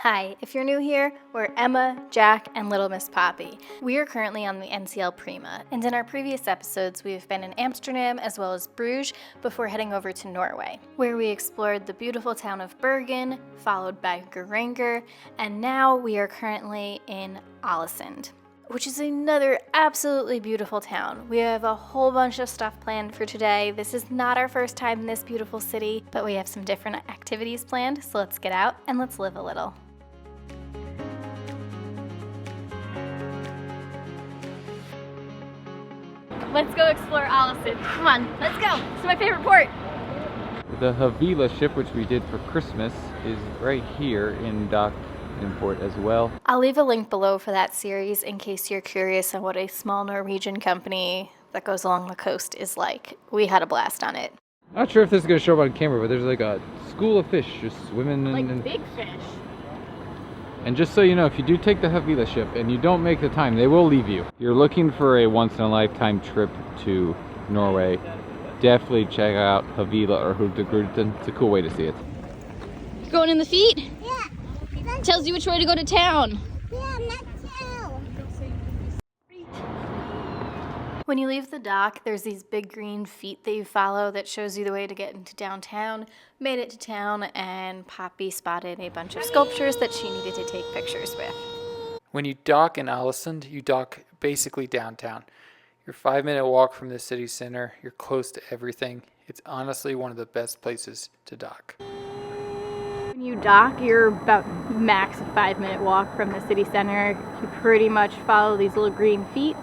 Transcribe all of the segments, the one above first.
Hi, if you're new here, we're Emma, Jack, and Little Miss Poppy. We are currently on the NCL Prima, and in our previous episodes we have been in Amsterdam as well as Bruges before heading over to Norway, where we explored the beautiful town of Bergen, followed by Geiranger, and now we are currently in Alesund, which is another absolutely beautiful town. We have a whole bunch of stuff planned for today. This is not our first time in this beautiful city, but we have some different activities planned, so let's get out and let's live a little. Let's go explore Alesund. Come on, let's go. It's my favorite port. The Havila ship, which we did for Christmas, is right here in dock in port as well. I'll leave a link below for that series in case you're curious on what a small Norwegian company that goes along the coast is like. We had a blast on it. Not sure if this is going to show up on camera, but there's like a school of fish just swimming in. Like big fish. And just so you know, if you do take the Havila ship and you don't make the time, they will leave you. You're looking for a once-in-a-lifetime trip to Norway, definitely check out Havila or Hurtigruten. It's a cool way to see it. Going in the feet? Yeah. Tells you which way to go to town. Yeah, not town. When you leave the dock, there's these big green feet that you follow that shows you the way to get into downtown. Made it to town, and Poppy spotted a bunch of sculptures that she needed to take pictures with. When you dock in Alesund, you dock basically downtown. You're a 5-minute walk from the city center. You're close to everything. It's honestly one of the best places to dock. When you dock, you're about max a 5-minute walk from the city center. You pretty much follow these little green feet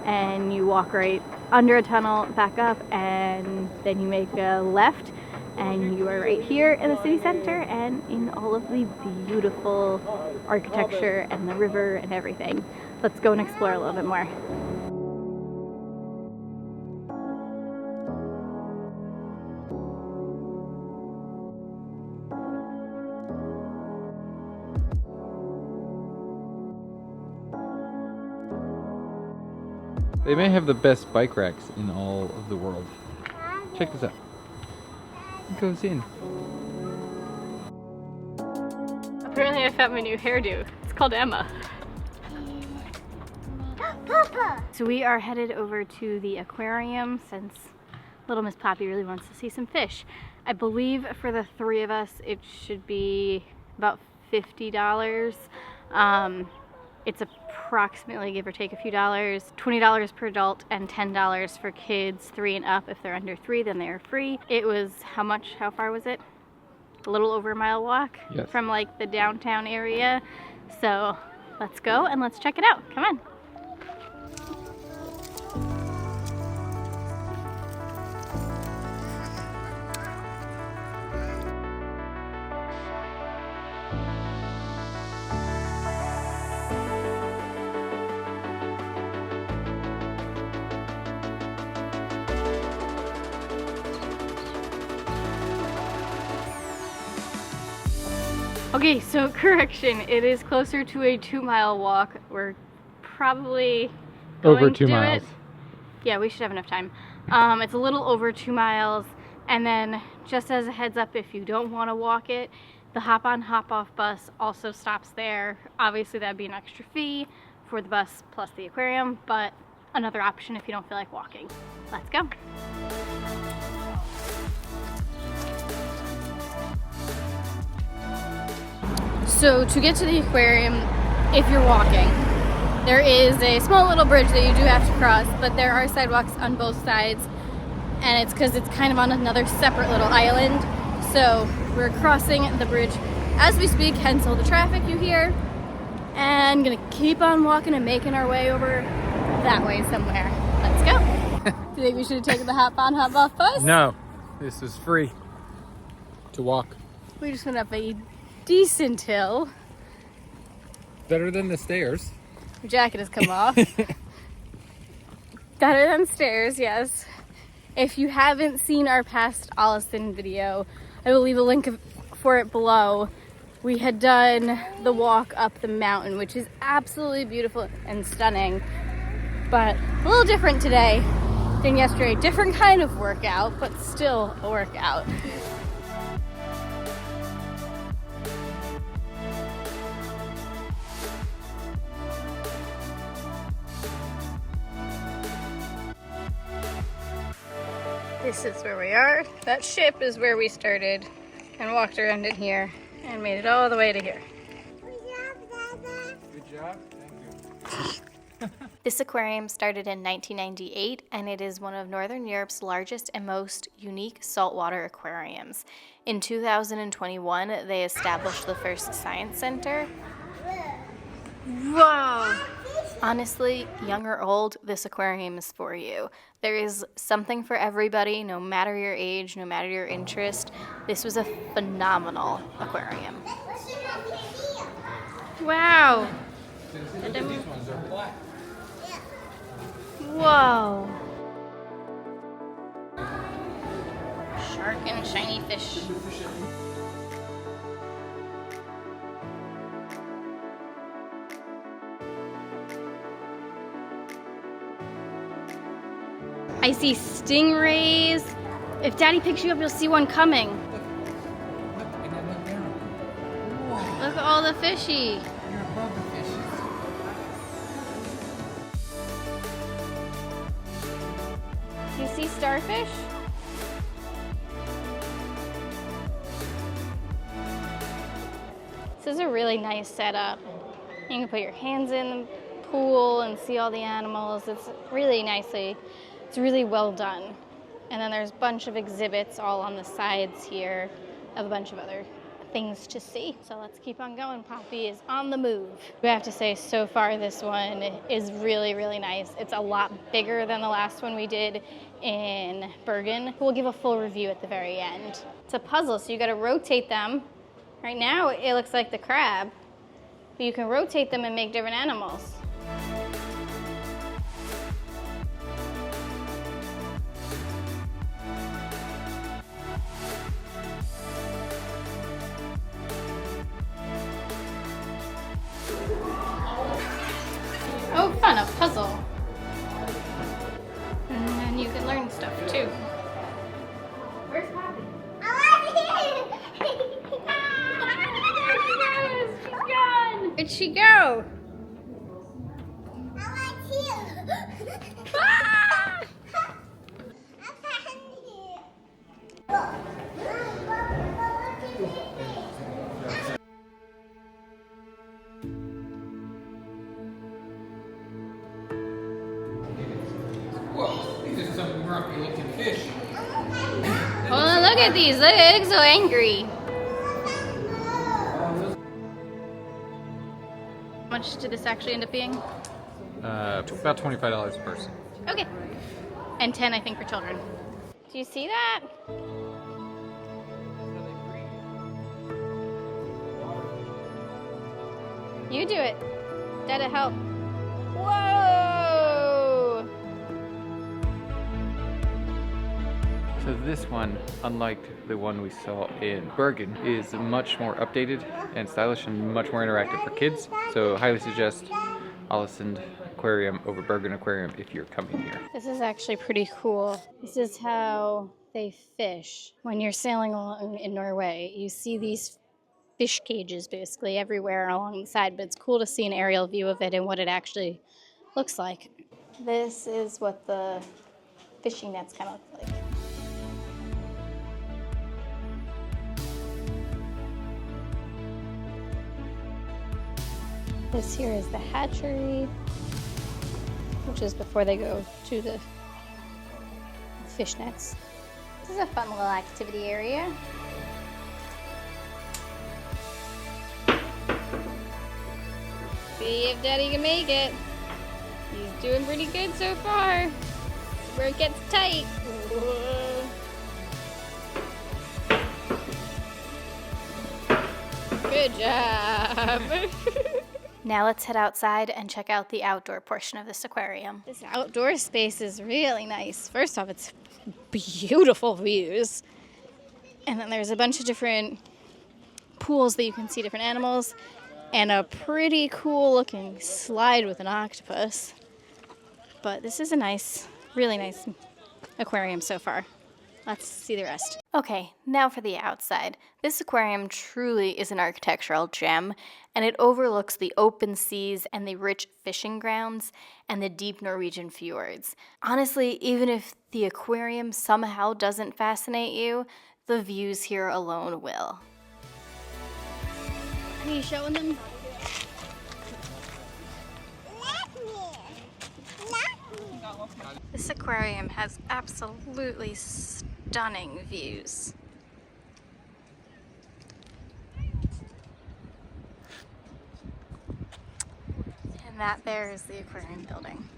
and you walk right under a tunnel, back up, and then you make a left and you are right here in the city center and in all of the beautiful architecture and the river and everything. Let's go and explore a little bit more. They may have the best bike racks in all of the world. Check this out. It goes in. Apparently I found my new hairdo. It's called Emma. So we are headed over to the aquarium since Little Miss Poppy really wants to see some fish. I believe for the three of us it should be about $50. It's approximately, give or take a few dollars, $20 per adult and $10 for kids 3 and up. If they're under 3, then they're free. It was how much? How far was it? A little over a mile walk. Yes. From like the downtown area. So let's go and let's check it out. Come on. Okay, so correction, it is closer to a 2-mile walk. We're probably going Over to 2 do miles. it. Yeah, we should have enough time. It's a little over 2 miles, and then just as a heads up, if you don't want to walk it, the hop-on, hop-off bus also stops there. Obviously, that'd be an extra fee for the bus plus the aquarium, but another option if you don't feel like walking. Let's go. So to get to the aquarium, if you're walking, there is a small little bridge that you do have to cross, but there are sidewalks on both sides, and it's because it's kind of on another separate little island. So we're crossing the bridge as we speak, hence all the traffic you hear, and gonna keep on walking and making our way over that way somewhere. Let's go. Do you think we should have taken the hop-on, hop-off bus? No, this is free to walk. We just went up a decent hill. Better than the stairs. Your jacket has come off. Better than stairs, yes. If you haven't seen our past Alesund video, I will leave a link for it below. We had done the walk up the mountain, which is absolutely beautiful and stunning, but a little different today than yesterday. Different kind of workout, but still a workout. This is where we are. That ship is where we started and walked around in here and made it all the way to here. Good job. Thank you. This aquarium started in 1998 and it is one of Northern Europe's largest and most unique saltwater aquariums. In 2021, they established the first science center. Whoa! Honestly, young or old, this aquarium is for you. There is something for everybody, no matter your age, no matter your interest. This was a phenomenal aquarium. Wow! These ones are black. Whoa! Shark and shiny fish. I see stingrays. If Daddy picks you up, you'll see one coming. Look at all the fishy. You're above the fishes. Do you see starfish? This is a really nice setup. You can put your hands in the pool and see all the animals. It's really nicely, it's really well done. And then there's a bunch of exhibits all on the sides here of a bunch of other things to see. So let's keep on going. Poppy is on the move. I have to say, so far this one is really, really nice. It's a lot bigger than the last one we did in Bergen. We'll give a full review at the very end. It's a puzzle, so you gotta rotate them. Right now it looks like the crab, but you can rotate them and make different animals. Oh, fun, a puzzle. And then you can learn stuff too. Where's Poppy? She's gone. Where'd she go? Ah! Whoa, these are some grumpy looking fish. Oh, look at these. Look, they look so angry. How much did this actually end up being? About $25 a person. Okay. And 10, I think, for children. Do you see that? You do it. Dada, help. Whoa! So this one, unlike the one we saw in Bergen, is much more updated and stylish and much more interactive for kids. So highly suggest Alesund Aquarium over Bergen Aquarium if you're coming here. This is actually pretty cool. This is how they fish. When you're sailing along in Norway, you see these fish cages basically everywhere along the side, but it's cool to see an aerial view of it and what it actually looks like. This is what the fishing nets kind of look like. This here is the hatchery, which is before they go to the fish nets. This is a fun little activity area. See if Daddy can make it. He's doing pretty good so far. Where it gets tight. Good job. Now let's head outside and check out the outdoor portion of this aquarium. This outdoor space is really nice. First off, it's beautiful views. And then there's a bunch of different pools that you can see different animals and a pretty cool looking slide with an octopus. But this is a nice, really nice aquarium so far. Let's see the rest. Okay, now for the outside. This aquarium truly is an architectural gem, and it overlooks the open seas and the rich fishing grounds and the deep Norwegian fjords. Honestly, even if the aquarium somehow doesn't fascinate you, the views here alone will. Are you showing them? This aquarium has absolutely stunning views. And that there is the aquarium building.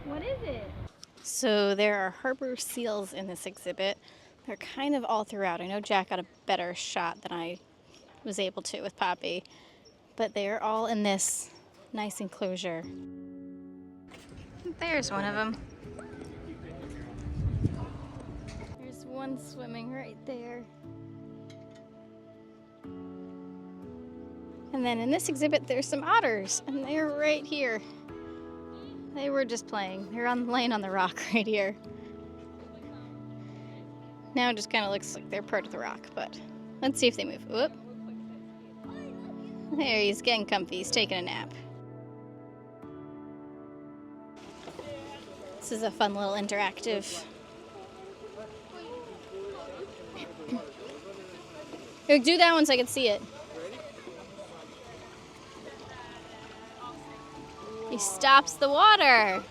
What is it? So there are harbor seals in this exhibit. They're kind of all throughout. I know Jack got a better shot than I was able to with Poppy, but they're all in this nice enclosure. There's one of them. There's one swimming right there. And then in this exhibit, there's some otters, and they're right here. They were just playing. They're laying on the rock right here. Now it just kind of looks like they're part of the rock, but let's see if they move. Whoop. There, he's getting comfy. He's taking a nap. This is a fun little interactive. Here, do that one so I can see it. He stops the water.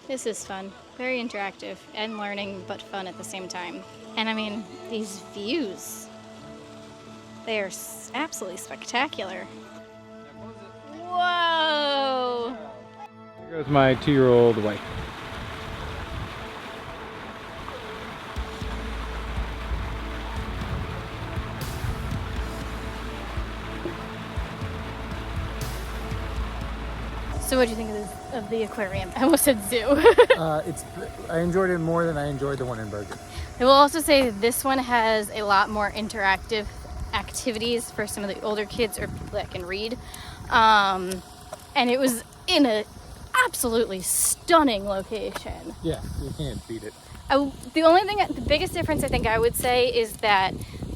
This is fun. Very interactive and learning, but fun at the same time. And I mean, these views. They are absolutely spectacular. Whoa! There goes my 2-year-old wife. So what do you think of the aquarium? I almost said zoo. I enjoyed it more than I enjoyed the one in Bergen. I will also say this one has a lot more interactive activities for some of the older kids or people that can read. And it was in an absolutely stunning location. Yeah, you can't beat it. The biggest difference I think I would say is that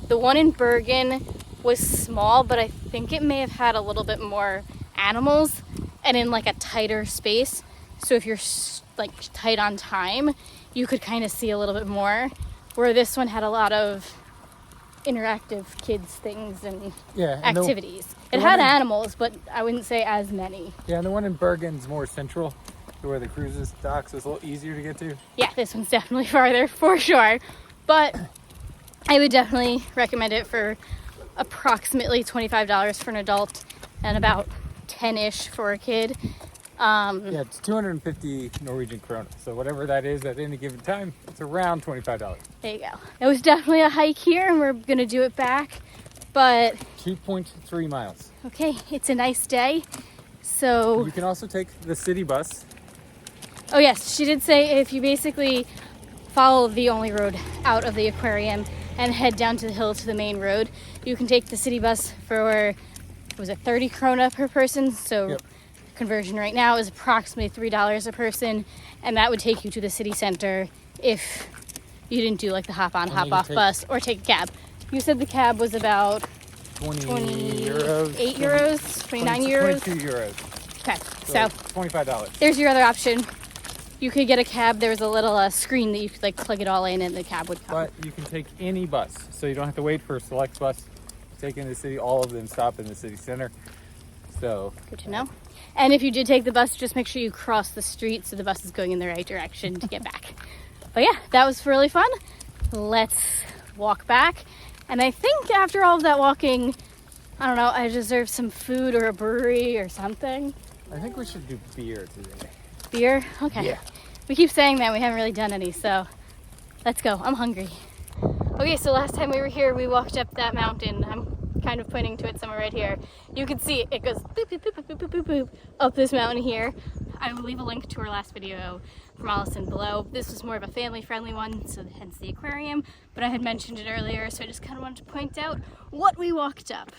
the one in Bergen was small, but I think it may have had a little bit more animals and in like a tighter space. So if you're like tight on time, you could kind of see a little bit more. Where this one had a lot of interactive kids things and activities. It had animals, but I wouldn't say as many. Yeah, and the one in Bergen's more central to where the cruises docks is a little easier to get to. Yeah, this one's definitely farther for sure. But I would definitely recommend it for approximately $25 for an adult and about 10-ish for a kid. Yeah, it's 250 Norwegian krona. So whatever that is at any given time, it's around $25. There you go. It was definitely a hike here, and we're going to do it back. But 2.3 miles. Okay, it's a nice day. So you can also take the city bus. Oh yes, she did say if you basically follow the only road out of the aquarium and head down to the hill to the main road, you can take the city bus for, was it 30 krona per person? So yep. Conversion right now is approximately $3 a person, and that would take you to the city center if you didn't do like the hop on, hop off bus or take a cab. You said the cab was about 20 euros. 8 euros? 29 euros? 22 euros. Okay, so $25. There's your other option. You could get a cab. There was a little screen that you could like plug it all in and the cab would come. But you can take any bus, so you don't have to wait for a select bus. Take in the city, all of them stop in the city center. So good to know. And if you did take the bus, just make sure you cross the street so the bus is going in the right direction to get back. But yeah, that was really fun. Let's walk back. And I think after all of that walking, I don't know, I deserve some food or a brewery or something. I think we should do beer today. Beer? Okay. Yeah. We keep saying that, we haven't really done any, so let's go. I'm hungry. Okay, so last time we were here, we walked up that mountain. I'm kind of pointing to it somewhere right here. You can see it goes boop, boop, boop, boop, boop, boop, boop, up this mountain here. I will leave a link to our last video from Alesund below. This was more of a family-friendly one, so hence the aquarium, but I had mentioned it earlier, so I just kind of wanted to point out what we walked up.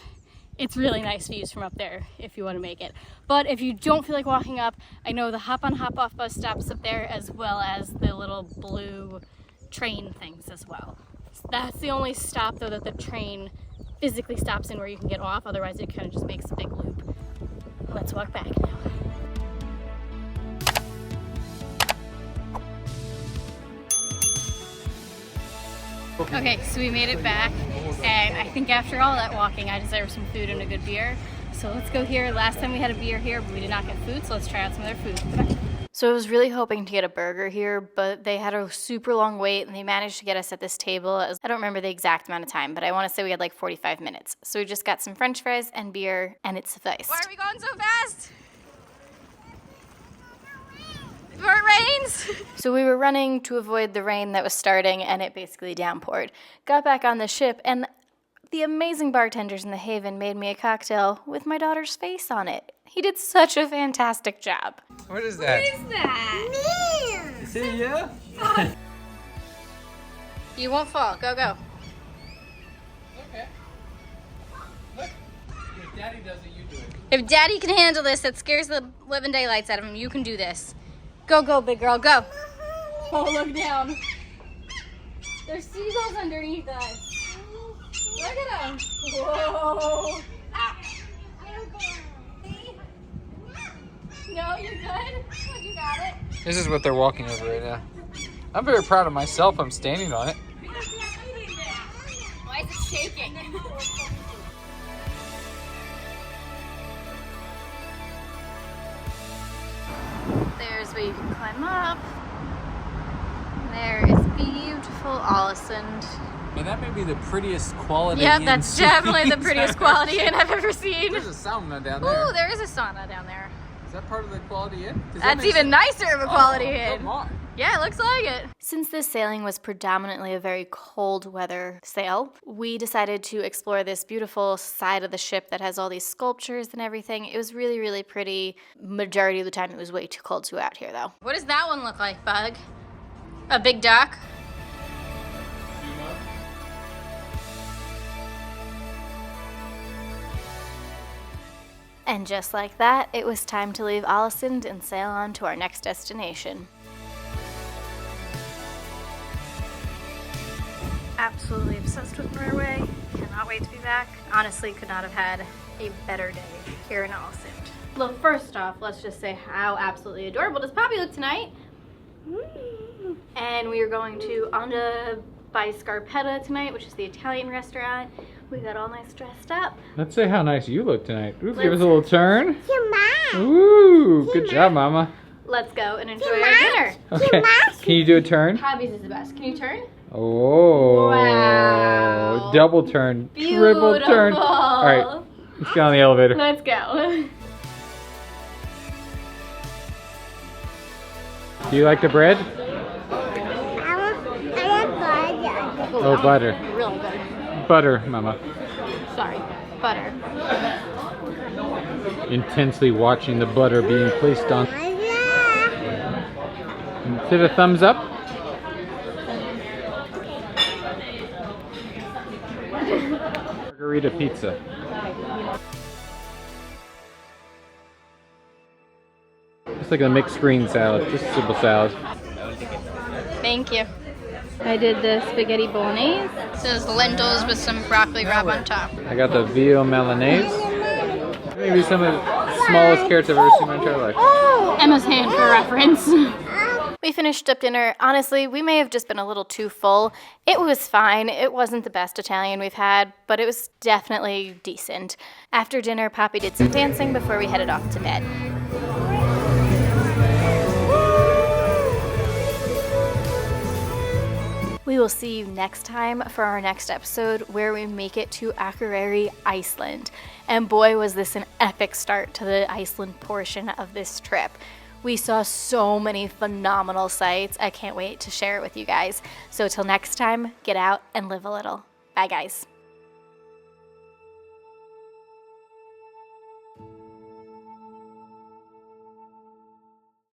It's really nice views from up there if you want to make it. But if you don't feel like walking up, I know the hop on hop off bus stops up there, as well as the little blue train things as well. So that's the only stop though that the train physically stops in where you can get off, otherwise it kind of just makes a big loop. Let's walk back now. Okay, so we made it back, and I think after all that walking, I deserve some food and a good beer. So let's go here. Last time we had a beer here, but we did not get food, so let's try out some of their food. So I was really hoping to get a burger here, but they had a super long wait and they managed to get us at this table. I don't remember the exact amount of time, but I want to say we had like 45 minutes. So we just got some french fries and beer, and it sufficed. Why are we going so fast? Before it rains? So we were running to avoid the rain that was starting, and it basically downpoured. Got back on the ship, and the amazing bartenders in the Haven made me a cocktail with my daughter's face on it. He did such a fantastic job. What is that? What is that? Is it you? You won't fall. Go, go. Okay. Look, if Daddy does it, you do it. If Daddy can handle this, that scares the living daylights out of him, you can do this. Go, go, big girl, go. Oh, look down. There's seagulls underneath us. Look at them. Whoa. Ah. No, you're good. You got it. This is what they're walking over right now. I'm very proud of myself. I'm standing on it. Why is it shaking? There's where you can climb up. There is beautiful Alesund. And that may be the prettiest quality. Yep, that's definitely the prettiest quality inn I've ever seen. There's a sauna down there. Ooh, there is a sauna down there. Is that part of the quality inn? That's even nicer of a quality inn. Come on. Yeah, it looks like it. Since this sailing was predominantly a very cold weather sail, we decided to explore this beautiful side of the ship that has all these sculptures and everything. It was really, really pretty. Majority of the time it was way too cold to go out here though. What does that one look like, Bug? A big duck? And just like that, it was time to leave Alesund and sail on to our next destination. Absolutely obsessed with Norway. Cannot wait to be back. Honestly, could not have had a better day here in Alesund. Well, first off, let's just say how absolutely adorable does Poppy look tonight? And we are going to Onda by Scarpetta tonight, which is the Italian restaurant. We got all nice dressed up. Let's say how nice you look tonight. Ooh, give us a little turn. Your mom. Ooh, good job, Mama. Let's go and enjoy our dinner. Okay, can you do a turn? Poppy's is the best. Can you turn? Oh, Wow. double turn, triple turn. Beautiful. All right, let's get on the elevator. Let's go. Do you like the bread? I want butter. Oh, butter. Really good. Butter, Mama. Sorry, butter. Intensely watching the butter being placed on. Is it a thumbs up? Margarita pizza. It's like a mixed green salad, just a simple salad. Thank you. I did the spaghetti bolognese. So there's lentils with some broccoli rabe on top. I got the veal Milanese. Maybe some of the smallest carrots I've ever seen in my entire life. Emma's hand for reference. We finished up dinner. Honestly, we may have just been a little too full. It was fine. It wasn't the best Italian we've had, but it was definitely decent. After dinner, Poppy did some dancing before we headed off to bed. We will see you next time for our next episode where we make it to Akureyri, Iceland. And boy, was this an epic start to the Iceland portion of this trip. We saw so many phenomenal sights. I can't wait to share it with you guys. So till next time, get out and live a little. Bye guys.